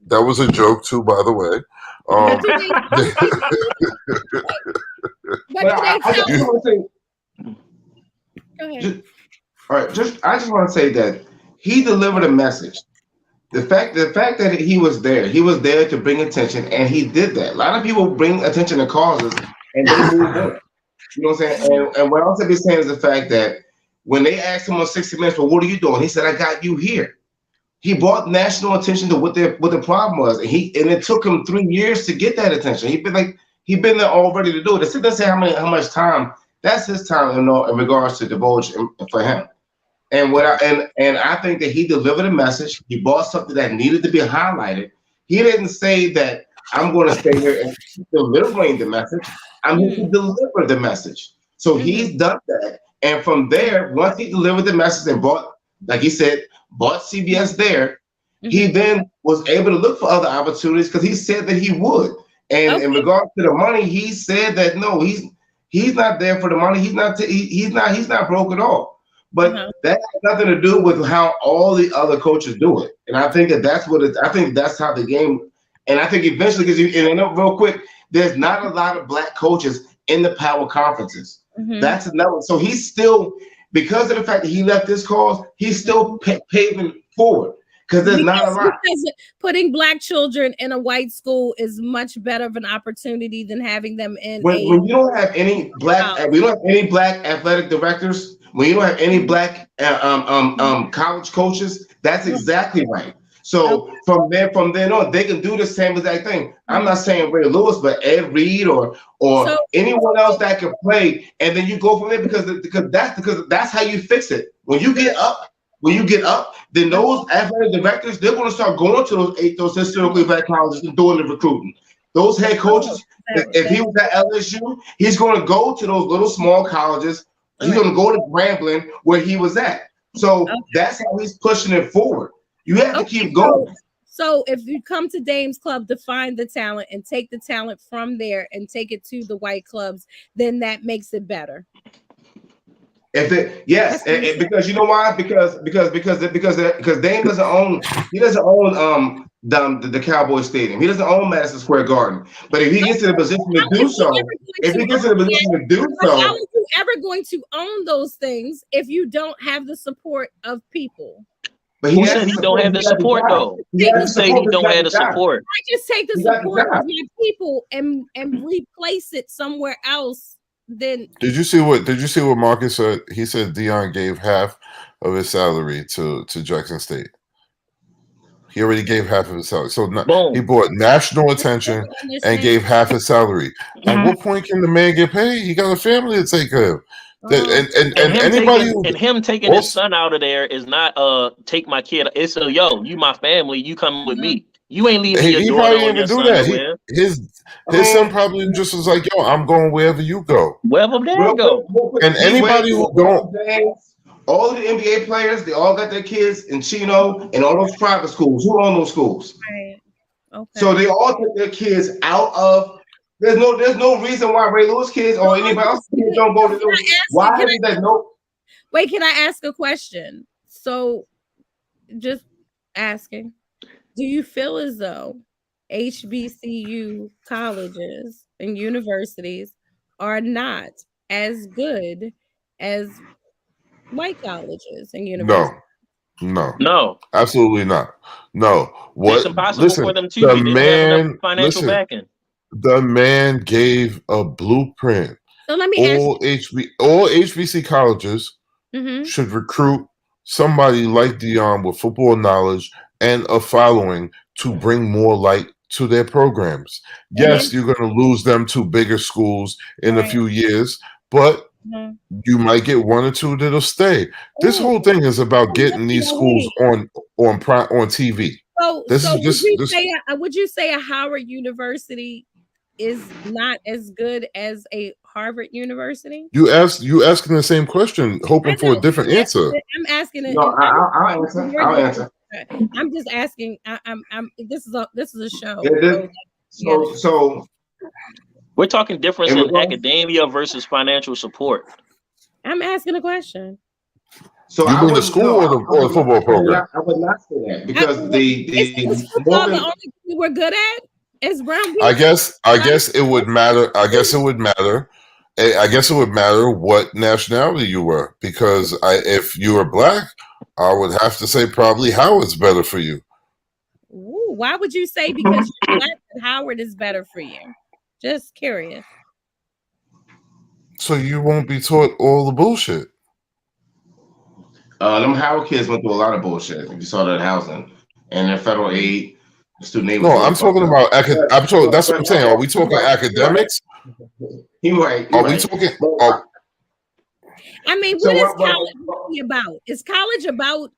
That was a joke too, by the way. But do they? But do they I tell? just want to say, Go ahead. all right, I just want to say that he delivered a message. The fact that he was there to bring attention, and he did that. A lot of people bring attention to causes, and they move on. You know what I'm saying? And what I'm simply saying is the fact that when they asked him on 60 Minutes, well, what are you doing? He said, I got you here. He brought national attention to what the problem was, and it took him 3 years to get that attention. He'd been there all ready to do it. To sit there and say how much time, that's his time in regards to divulge for him. And I think that he delivered a message. He brought something that needed to be highlighted. He didn't say that I'm going to stay here and keep delivering the message. I'm here to deliver the message. So he's done that. And from there, once he delivered the message and brought, like he said, bought CBS there, he then was able to look for other opportunities because he said that he would. And in regards to the money, he said that no, he's not there for the money. He's not broke at all. But that has nothing to do with how all the other coaches do it. And I think I think that's how the game. And I think eventually, because real quick, there's not a lot of black coaches in the power conferences. That's another. So he's still, because of the fact that he left this cause, he's still paving forward. Because there's not a lot. Putting black children in a white school is much better of an opportunity than having them in. When you don't have any black, we don't have any black athletic directors. When you don't have any black college coaches, that's exactly right. So from then on, they can do the same exact thing. I'm not saying Ray Lewis, but Ed Reed or anyone else that can play, and then you go from there because that's how you fix it. When you get up, then those athletic directors, they're going to start going to those historically black colleges and doing the recruiting. Those head coaches, if he was at LSU, he's going to go to those little small colleges. He's going to go to Grambling where he was at. So that's how he's pushing it forward. You have to keep going. So if you come to Dame's Club to find the talent and take the talent from there and take it to the white clubs, then that makes it better. Because you know why? Because Dame doesn't own the Cowboy Stadium. He doesn't own Madison Square Garden. But if he gets in a position to do so, how are you ever going to own those things if you don't have the support of people? But who said he don't have the support though? Who say he don't have the support? I just take the support of my people and replace it somewhere else. Then did you see what Marcus said? He said Dion gave half of his salary to Jackson State. He already gave half of his salary. So he brought national attention and gave half his salary. At what point can the man get paid? He got a family to take care of. Him taking his son out of there is not take my kid. It's you my family. You come with me. You ain't leaving your daughter or your son nowhere. His son probably just was like, yo, I'm going wherever you go. Wherever they go. And anybody who don't. All of the NBA players, they all got their kids in Chino and all those private schools. Who own those schools? Right. Okay. So they all took their kids out of. There's no reason why Ray Lewis kids or anybody else kids don't go to those. Why is that no? Wait, can I ask a question? So, just asking, do you feel as though HBCU colleges and universities are not as good as white colleges and universities? No, No, absolutely not. No. it's What? impossible Listen, for them to. the They don't have enough man. financial Listen, backing. the man gave a blueprint. So let me ask All HBC colleges you. should recruit somebody like Dion with football knowledge and a following to bring more light to their programs. And Yes, you're going to lose them to bigger schools in a right. few years, but Mhm. you might get one or two that'll stay. This Ooh, whole thing is about I'm getting listening these schools already. on TV. So, This is this. would you say a Howard University is not as good as a Harvard University? You asking the same question, I hoping for a know. different answer. I'm asking it. No, And I'll it's a answer. very I'll good answer. question. I'm just asking. I'm. This is a show. Yeah, So you gotta. so We're talking difference in in regards, academia versus financial support. I'm asking a question. so You I mean the wouldn't no, school or the football program? I would not say that I, because is the football the Morgan. only thing we're good at? Is brown I people? guess it would matter. I guess it would matter. I guess it would matter what nationality you were, because if you were black, I would have to say probably Howard's better for you. Ooh, why would you say because you're black that Howard is better for you? Just curious. So you won't be taught all the bullshit. Them Howard kids went through a lot of bullshit. You saw that in housing and their federal aid, the student aid was No, really I'm fucked talking up. about I'm talking. That's what I'm saying. Are we You're talking right. academics? You're right. Are we talking? But, I mean, so what is what? college really about? Is college about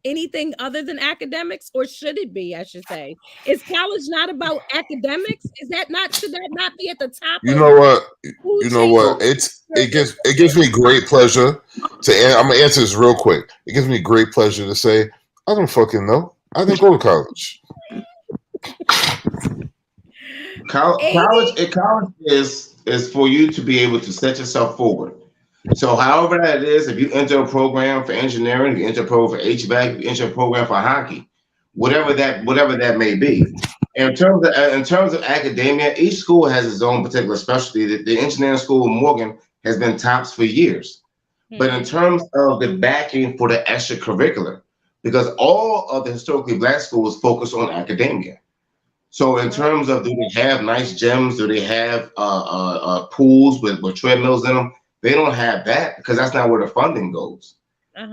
anything other than academics, or should it be? I should say, is college not about academics? Is that not? Should that not be at the top You of know what? food You know chain? what? It gives me great pleasure to. I'm gonna answer this real quick. It gives me great pleasure to say I don't fucking know. I didn't go to college. College is for you to be able to set yourself forward. So however that is, if you enter a program for engineering, if you enter a program for HVAC, if you enter a program for hockey, whatever that may be. In terms of academia, each school has its own particular specialty. The engineering school in Morgan has been tops for years. But in terms of the backing for the extracurricular, because all of the historically black schools focus on academia. So in terms of, do they have nice gyms? Do they have pools with treadmills in them? They don't have that because that's not where the funding goes.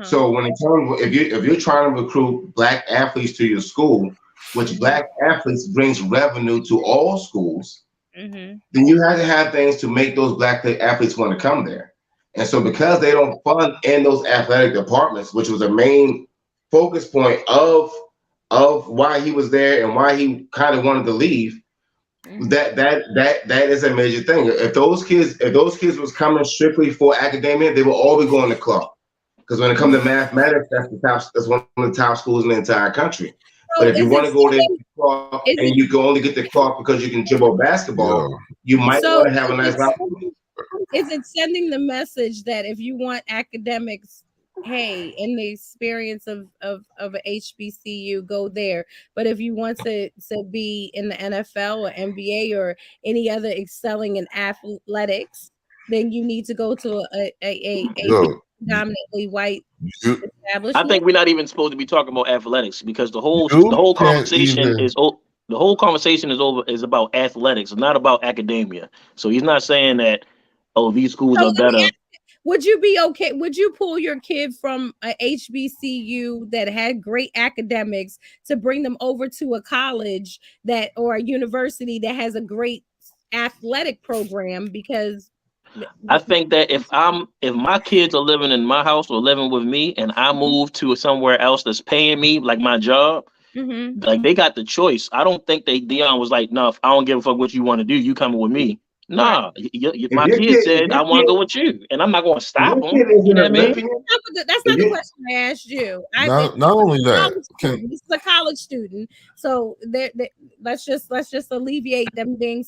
So when in terms if you're trying to recruit black athletes to your school, which black athletes brings revenue to all schools, then you have to have things to make those black athletes want to come there. And so because they don't fund in those athletic departments, which was a main focus point of why he was there and why he kind of wanted to leave, that is a major thing. If those kids was coming strictly for academia, they would all be going to Clark. Because when it comes to mathematics, that's one of the top schools in the entire country. So but if you want to go there Clark, and you can only get to Clark because you can dribble basketball, you might want to have a nice life. Is it sending the message that if you want academics, hey, in the experience of a HBCU, go there. But if you want to be in the NFL or NBA or any other excelling in athletics, then you need to go to a predominantly white establishment. I think we're not even supposed to be talking about athletics because the whole conversation is about athletics, not about academia. So he's not saying that, oh, these schools are better. Would you be okay? Would you pull your kid from a HBCU that had great academics to bring them over to a college or a university that has a great athletic program? Because I think that if my kids are living in my house or living with me and I move to somewhere else that's paying me like my job, like they got the choice. I don't think Dion was like, no, I don't give a fuck what you want to do. You coming with me. Nah, my kid said I want to go with you, and I'm not going to stop him. You know what I mean? That's not the question I asked you. Not only that, this is a college student, so let's just alleviate them being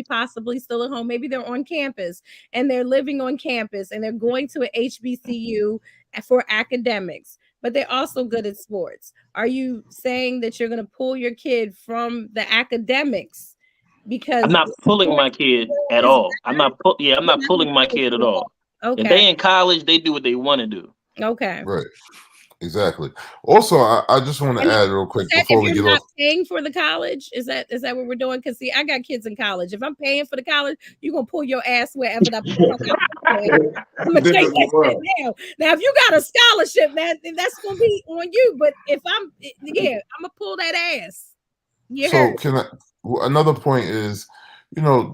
possibly still at home. Maybe they're on campus and they're living on campus and they're going to a HBCU for academics, but they're also good at sports. Are you saying that you're going to pull your kid from the academics? Because I'm not pulling my kid at all. I'm not pulling my kid at all. Okay. If they in college, they do what they want to do. Okay. Right. Exactly. Also, I just want to And add real quick if before we you're get not off. paying for the college, is that what we're doing? Because see, I got kids in college. If I'm paying for the college, you're gonna pull your ass wherever the fuck I'm going. I'm gonna take Different that shit world. down. Now, if you got a scholarship, man, then that's gonna be on you. But if I'm I'm gonna pull that ass. You So heard. can I? Another point is,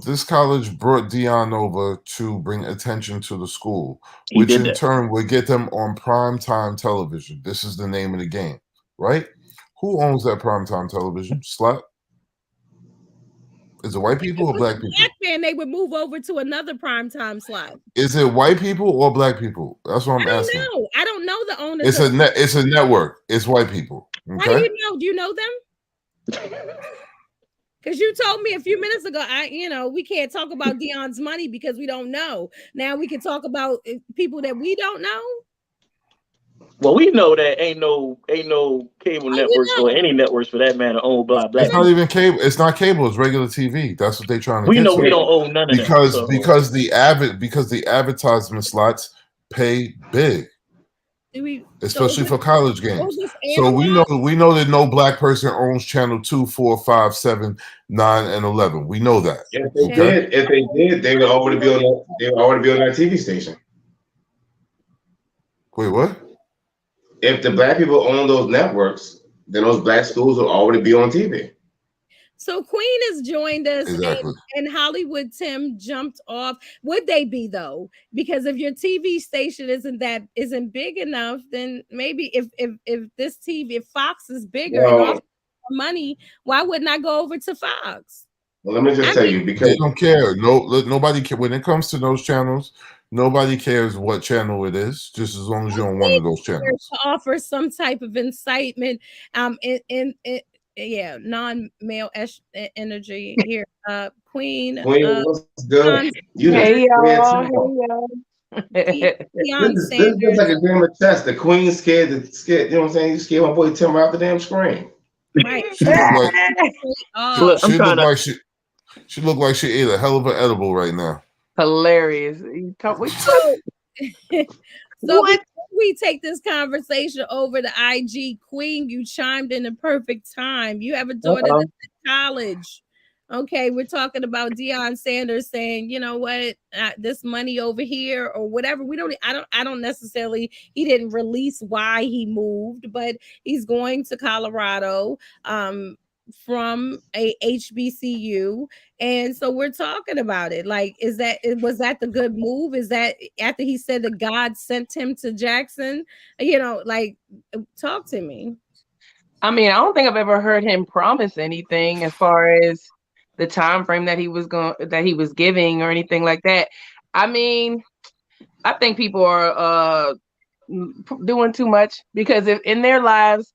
this college brought Dion over to bring attention to the school, He which did in that. turn would get them on prime time television. This is the name of the game, right? Who owns that prime time television slot? Is it white If people it or was a black people? black man, they would move over to another primetime slot. Is it white people or black people? That's what I'm asking. I don't know the owners It's of it's a network. It's white people. How do Okay. you know? Do you know them? Because you told me a few minutes ago, we can't talk about Dion's money because we don't know. Now we can talk about people that we don't know. Well, we know that ain't no cable Oh, we networks or know. any networks for that matter owned by It's black not people. even cable. It's not cable. It's regular TV. That's what they're trying to We get know we to. don't own none of them. Because So the advertisement slots pay big, especially for college games. So we know that no black person owns channel 2, 4, 5, 7, 9, and 11. We know that. If they did, they would already be on that. They would already be on that TV station. Wait, what? If the black people own those networks, then those black schools will already be on TV. So Queen has joined us, Exactly. and Hollywood Tim jumped off. Would they be though? Because if your TV station isn't big enough, then maybe if this TV, if Fox is bigger and offers money, why wouldn't I go over to Fox? Well, let me just tell you, because they don't care. Nobody care when it comes to those channels. Nobody cares what channel it is, just as long as you're on one of those channels. To offer some type of incitement, non-male energy here. Queen, what's good? Hey y'all. Deion This Sanders. is like a game of chess. The queen scared. You know what I'm saying? You scared my boy Tim out the damn screen. Right. She looked like she ate a hell of an edible right now. Hilarious. So before we take this conversation over to IG, Queen, you chimed in the perfect time. You have a daughter that's in college. Okay, we're talking about Deion Sanders saying, you know what, this money over here or whatever. I don't necessarily. He didn't release why he moved, but he's going to Colorado. From a HBCU, and so we're talking about it. Like, was that the good move? Is that after he said that God sent him to Jackson? Talk to me. I mean, I don't think I've ever heard him promise anything as far as the time frame that he was giving or anything like that. I mean, I think people are doing too much, because if in their lives,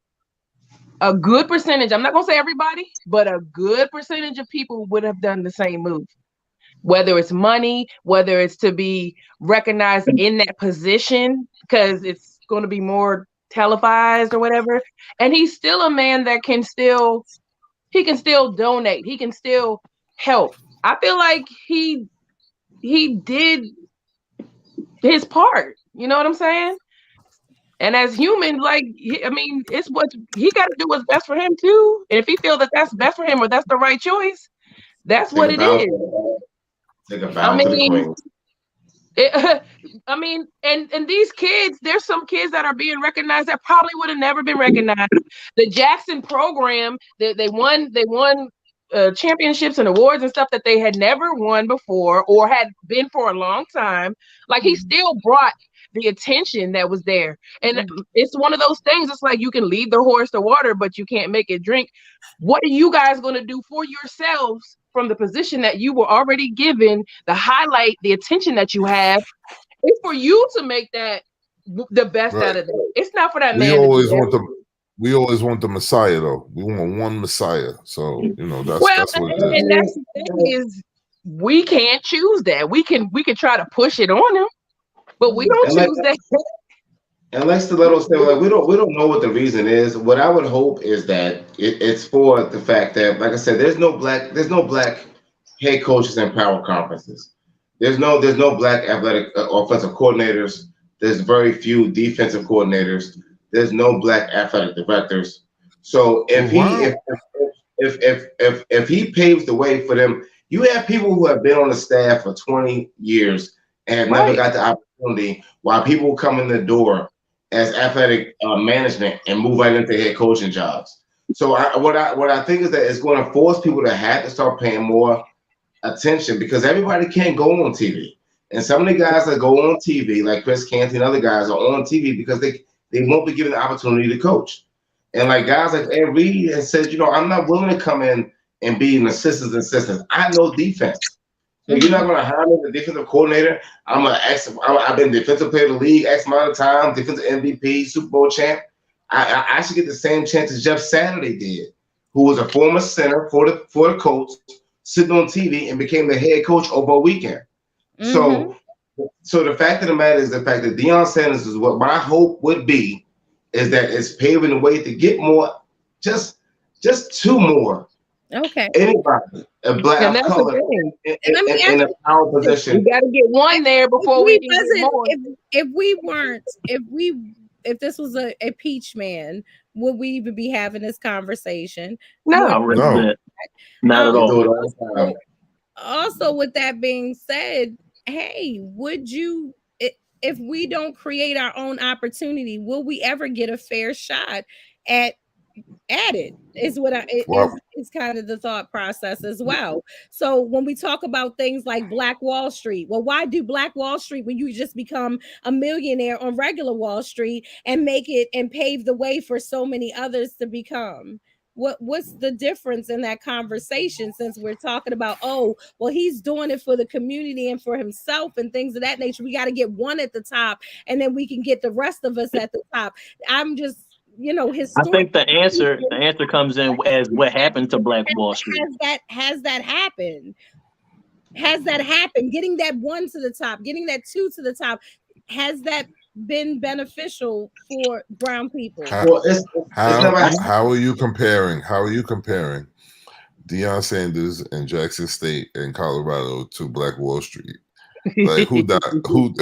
a good percentage, I'm not going to say everybody, but a good percentage of people would have done the same move. Whether it's money, whether it's to be recognized in that position, because it's going to be more televised or whatever. And he's still a man that can still donate. He can still help. I feel like he did his part. You know what I'm saying? And as human, it's what he got to do what's best for him too. And if he feels that that's best for him or that's the right choice, that's what it is. Take a bow to the queen. And these kids, there's some kids that are being recognized that probably would have never been recognized. The Jackson program, they won championships and awards and stuff that they had never won before or had been for a long time. Like, he still brought the attention that was there. And it's one of those things. It's like, you can lead the horse to water, but you can't make it drink. What are you guys going to do for yourselves from the position that you were already given, the highlight, the attention that you have? It's for you to make that the best out of it. It's not for that man. We always want the Messiah, though. We want one Messiah. So, that's what it is. And that's the thing is, we can't choose that. We can try to push it on him, but we don't choose that. And like Stiletto said, we don't know what the reason is. What I would hope is that it's for the fact that, like I said, there's no black head coaches in power conferences. There's no black athletic offensive coordinators. There's very few defensive coordinators. there's no black athletic directors. So if Wow. if he paves the way for them, you have people who have been on the staff for 20 years and have never Right. got the opportunity, while people come in the door as athletic management and move right into head coaching jobs. So what I think is that it's going to force people to have to start paying more attention, because everybody can't go on TV. And some of the guys that go on TV, like Chris Canty and other guys, are on TV because they won't be given the opportunity to coach. And like guys like Ed Reed has said, I'm not willing to come in and be an assistant. I know defense. So you're not going to hire me as a defensive coordinator. I've been defensive player of the league X amount of time, defensive MVP, Super Bowl champ. I should get the same chance as Jeff Saturday did, who was a former center for the Colts, sitting on TV and became the head coach over a weekend. So the fact of the matter is the fact that Deion Sanders is what my hope would be, is that it's paving the way to get more, just two more. Okay. Anybody, a black color in a power position. We got to get one there before we can get more. If this was a peach man, would we even be having this conversation? No. Not at all. Also, with that being said, hey, would you, if we don't create our own opportunity, will we ever get a fair shot at it? Is what is kind of the thought process as well. So when we talk about things like Black Wall Street, well, why do Black Wall Street when you just become a millionaire on regular Wall Street and make it and pave the way for so many others to become? What's the difference in that conversation, since we're talking about, oh, well, he's doing it for the community and for himself and things of that nature? We got to get one at the top, and then we can get the rest of us at the top. I'm just, I think the answer comes in as what happened to Black Wall Street. Has that happened? Has that happened? Getting that one to the top, getting that two to the top, has that been beneficial for brown people? How are you comparing? How are you comparing Deion Sanders and Jackson State and Colorado to Black Wall Street? Like who died? Who?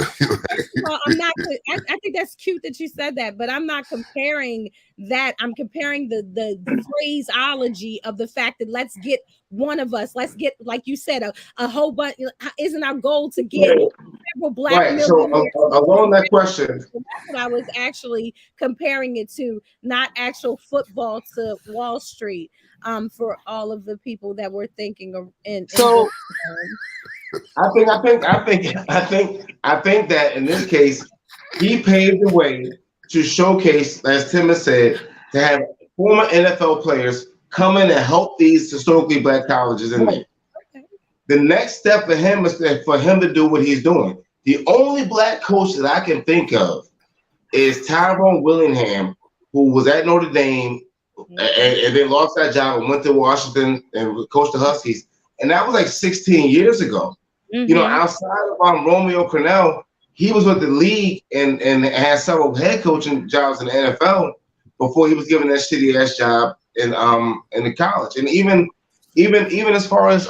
Well, I'm not. I think that's cute that you said that, but I'm not comparing that. I'm comparing the phraseology of the fact that let's get one of us. Let's get, like you said, a whole bunch. Isn't our goal to get several black millionaires? So along that question, that's what I was actually comparing it to, not actual football to Wall Street. For all of the people that were thinking of, so. I think that in this case, he paved the way to showcase, as Tim has said, to have former NFL players come in and help these historically black colleges in there. Okay. The next step for him is for him to do what he's doing. The only black coach that I can think of is Tyrone Willingham, who was at Notre Dame and then lost that job and went to Washington and coached the Huskies. And that was like 16 years ago. Outside of Romeo Crennel, he was with the league and had several head coaching jobs in the NFL before he was given that shitty ass job in the college. And even as far as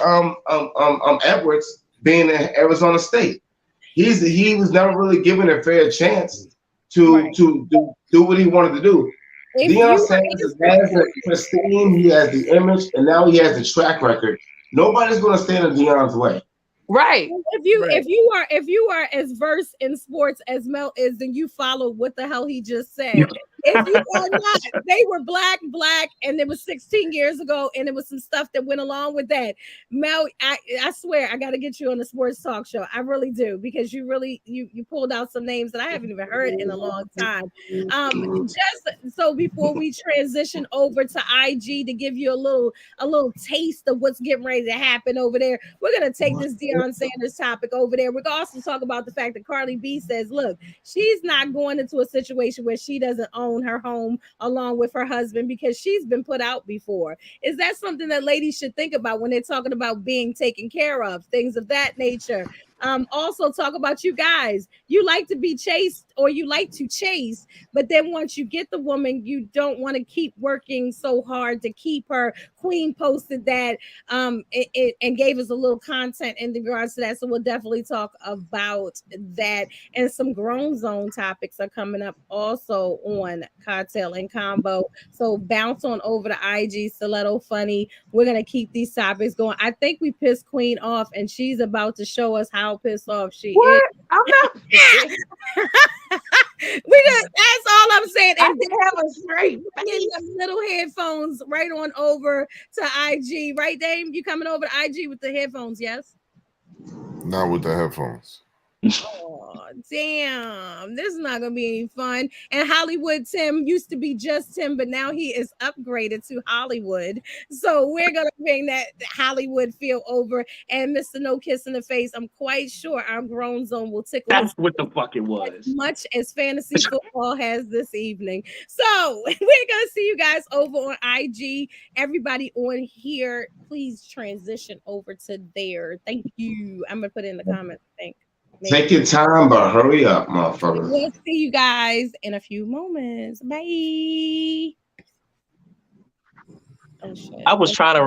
Edwards being at Arizona State, he was never really given a fair chance to do what he wanted to do. Deion Sanders has the pristine, he has the image, and now he has the track record. Nobody's going to stand in Deion's way. Right. If you are as versed in sports as Mel is, then you follow what the hell he just said. If you are not, they were black, and it was 16 years ago, and it was some stuff that went along with that. Mel, I swear, I got to get you on the sports talk show. I really do, because you really you pulled out some names that I haven't even heard in a long time. Just so before we transition over to IG to give you a little taste of what's getting ready to happen over there, we're gonna take this Deion Sanders topic over there. We're gonna also talk about the fact that Carly B says, look, she's not going into a situation where she doesn't own her home along with her husband because she's been put out before. Is that something that ladies should think about when they're talking about being taken care of, things of that nature? Also talk about you guys. You like to be chased, or you like to chase, but then once you get the woman, you don't want to keep working so hard to keep her, Queen posted that and gave us a little content in regards to that. So we'll definitely talk about that. And some grown zone topics are coming up also on Cocktail and Combo. So bounce on over to IG Stiletto Funny. We're gonna keep these topics going. I think we pissed Queen off, and she's about to show us how pissed off she is. I'm not. That's all I'm saying. I And can have a straight face. little headphones right on over to IG. Right, Dame? You coming over to IG with the headphones, yes? Not with the headphones. Oh, damn. This is not going to be any fun. And Hollywood Tim used to be just Tim, but now he is upgraded to Hollywood. So we're going to bring that Hollywood feel over. And Mr. No Kiss in the Face, I'm quite sure our grown zone will tickle That's what the fuck it was. as much as fantasy football has this evening. So we're going to see you guys over on IG. Everybody on here, please transition over to there. Thank you. I'm going to put it in the comments. Take your time, but hurry up, motherfucker. We'll see you guys in a few moments. Bye. Oh, shit. I was trying to